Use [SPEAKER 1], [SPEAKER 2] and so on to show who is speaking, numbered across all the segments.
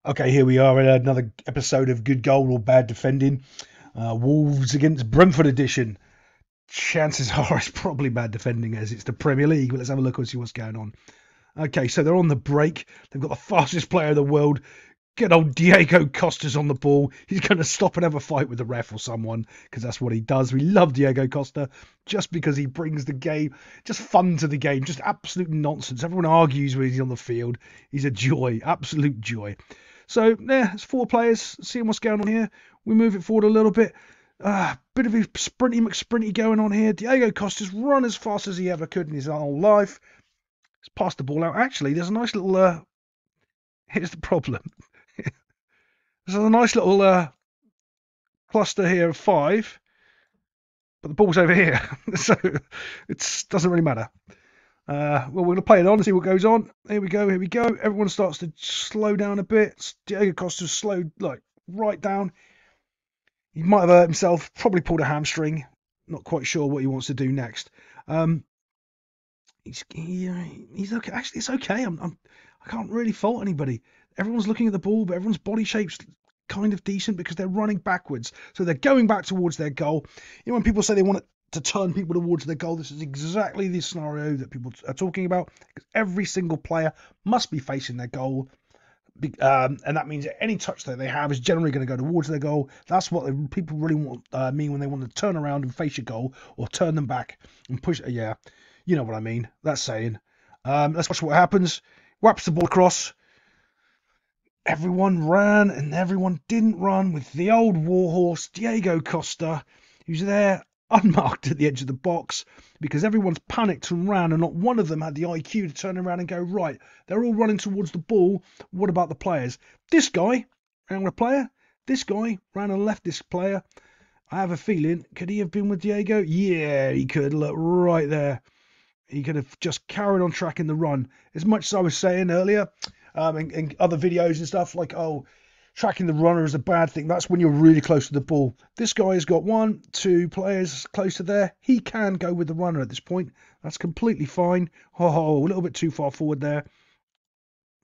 [SPEAKER 1] Okay, here we are in another episode of Good Goal or Bad Defending. Wolves against Brentford edition. Chances are it's probably bad defending as it's the Premier League, but let's have a look and see what's going on. Okay, so they're on the break. They've got the fastest player in the world. Good old Diego Costa's on the ball. He's going to stop and have a fight with the ref or someone because that's what he does. We love Diego Costa just because he brings the game, just fun to the game, just absolute nonsense. Everyone argues when he's on the field. He's a joy, absolute joy. So, yeah, it's four players. Seeing what's going on here. We move it forward a little bit. Bit of a sprinty McSprinty going on here. Diego Costa's run as fast as he ever could in his whole life. He's passed the ball out. Actually, there's a nice little... here's the problem. There's a nice little cluster here of five, but the ball's over here. So it doesn't really matter. Well, we're going to play it on and see what goes on. Here we go. Everyone starts to slow down a bit. Diego Costa's slowed right down. He might have hurt himself, probably pulled a hamstring. Not quite sure what he wants to do next. He's okay. Actually, it's okay. I can't really fault anybody. Everyone's looking at the ball, but everyone's body shape's kind of decent because they're running backwards. So they're going back towards their goal. You know, when people say they want to turn people towards their goal, this is exactly the scenario that people are talking about. Because every single player must be facing their goal. And that means that any touch that they have is generally going to go towards their goal. That's what people really want mean when they want to turn around and face your goal or turn them back and push. Yeah, you know what I mean. That's saying. Let's watch what happens. Whaps the ball across. Everyone ran and everyone didn't run with the old warhorse Diego Costa, who's there unmarked at the edge of the box because everyone's panicked and ran and not one of them had the IQ to turn around and go, right, they're all running towards the ball. What about the players? This guy ran with a player. This guy ran and left this player. I have a feeling, could he have been with Diego? Yeah, he could. Look, right there. He could have just carried on tracking the run. As much as I was saying earlier, in other videos and stuff, like, oh, tracking the runner is a bad thing. That's when you're really close to the ball. This guy has got 1, 2 players close to there. He can go with the runner at this point. That's completely fine. Oh, a little bit too far forward there.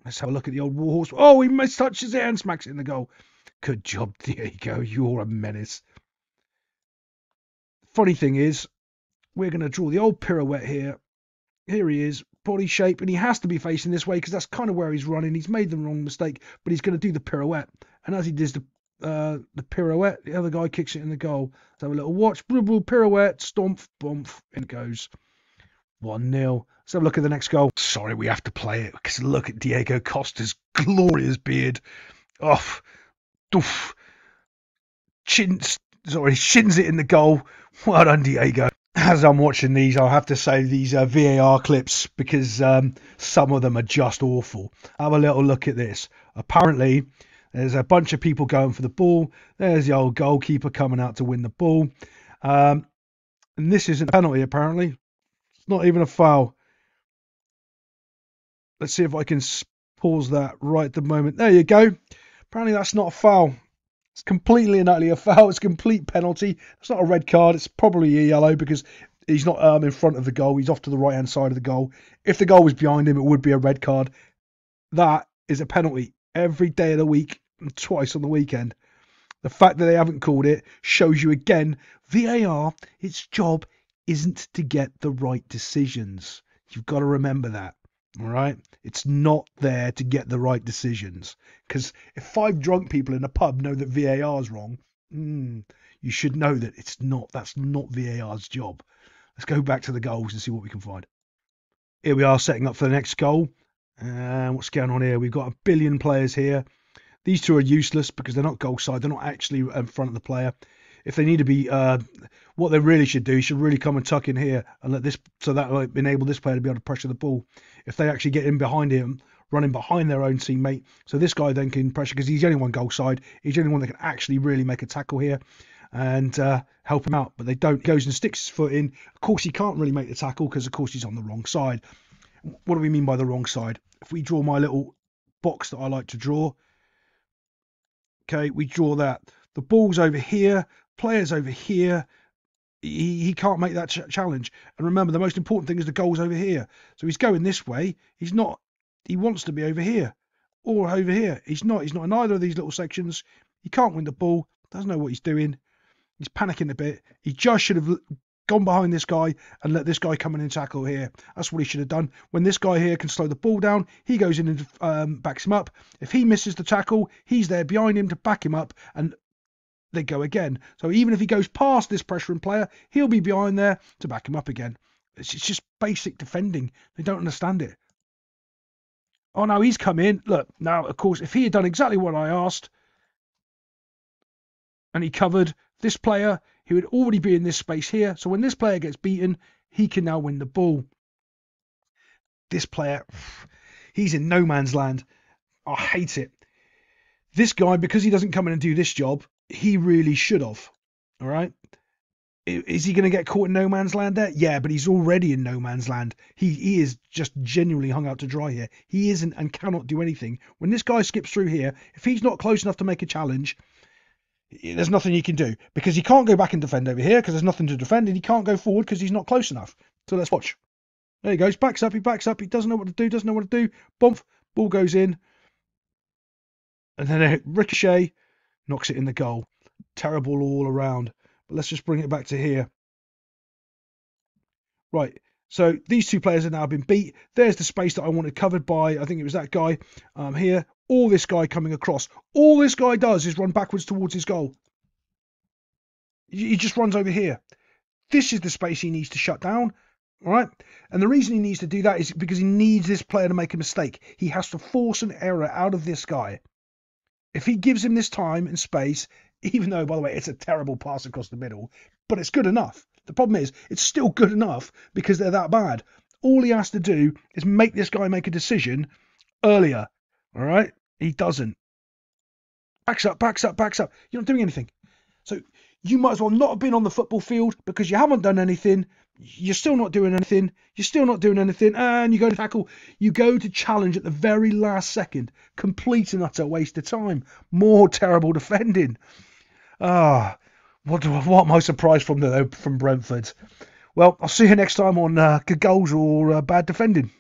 [SPEAKER 1] Let's have a look at the old warhorse. Oh, he mistouches it and smacks it in the goal. Good job, Diego. You're a menace. Funny thing is, we're going to draw the old pirouette here. Here he is, body shape, and he has to be facing this way because that's kind of where he's running. He's made the wrong mistake, but he's going to do the pirouette. And as he does the pirouette, the other guy kicks it in the goal. Let's have a little watch. Pirouette, stomp, bump, in it goes. 1-0. Let's have a look at the next goal. Sorry, we have to play it because look at Diego Costa's glorious beard. Off. Doof. Shins it in the goal. Well done, Diego. As I'm watching these, I'll have to say these are VAR clips because some of them are just awful. Have a little look at this. Apparently, there's a bunch of people going for the ball. There's the old goalkeeper coming out to win the ball. And this isn't a penalty, apparently. It's not even a foul. Let's see if I can pause that right at the moment. There you go. Apparently, that's not a foul. It's completely and utterly a foul. It's a complete penalty. It's not a red card. It's probably a yellow because he's not in front of the goal. He's off to the right-hand side of the goal. If the goal was behind him, it would be a red card. That is a penalty every day of the week and twice on the weekend. The fact that they haven't called it shows you again, VAR, its job isn't to get the right decisions. You've got to remember that. All right, it's not there to get the right decisions because if 5 drunk people in a pub know that VAR is wrong, you should know that it's not. That's not VAR's job. Let's go back to the goals and see what we can find. Here we are setting up for the next goal. And what's going on here? We've got a billion players here. These two are useless because they're not goal side. They're not actually in front of the player. If they need to be, what they really should do, should really come and tuck in here and let this, so that will enable this player to be able to pressure the ball. If they actually get in behind him, running behind their own teammate, so this guy then can pressure because he's the only one goal side. He's the only one that can actually really make a tackle here and help him out. But they don't. He goes and sticks his foot in. Of course, he can't really make the tackle because, of course, he's on the wrong side. What do we mean by the wrong side? If we draw my little box that I like to draw, okay, we draw that. The ball's over here. Players over here. He can't make that challenge. And remember, the most important thing is the goal's over here. So he's going this way. He's not. He wants to be over here. or over here. He's not in either of these little sections. He can't win the ball, doesn't know what he's doing. He's panicking a bit. He just should have gone behind this guy and let this guy come in and tackle here. That's what he should have done. When this guy here can slow the ball down, he goes in and backs him up. If he misses the tackle, he's there behind him to back him up, and they go again. So even if he goes past this pressuring player, he'll be behind there to back him up again. It's just basic defending. They don't understand it. Oh, no, he's come in. Look, now, of course, if he had done exactly what I asked and he covered this player, he would already be in this space here. So when this player gets beaten, he can now win the ball. This player, he's in no man's land. I hate it. This guy, because he doesn't come in and do this job, he really should have. All right. Is he going to get caught in no man's land there? Yeah, but he's already in no man's land. He is just genuinely hung out to dry here. He isn't and cannot do anything. When this guy skips through here, if he's not close enough to make a challenge, there's nothing he can do, because he can't go back and defend over here because there's nothing to defend, and he can't go forward because he's not close enough. So let's watch. There he goes. Backs up. He backs up. He doesn't know what to do. Bump. Ball goes in. And then a ricochet knocks it in the goal. Terrible all around. But let's just bring it back to here. Right. So these two players have now been beat. There's the space that I wanted covered by, I think it was that guy here. All this guy coming across. All this guy does is run backwards towards his goal. He just runs over here. This is the space he needs to shut down. All right. And the reason he needs to do that is because he needs this player to make a mistake. He has to force an error out of this guy. If he gives him this time and space, even though, by the way, it's a terrible pass across the middle, but it's good enough. The problem is, it's still good enough because they're that bad. All he has to do is make this guy make a decision earlier. All right? He doesn't. Backs up. You're not doing anything. So you might as well not have been on the football field because you haven't done anything. You're still not doing anything. And you go to tackle. You go to challenge at the very last second. Complete and utter waste of time. More terrible defending. What am I surprised from Brentford? Well, I'll see you next time on good goals or bad defending.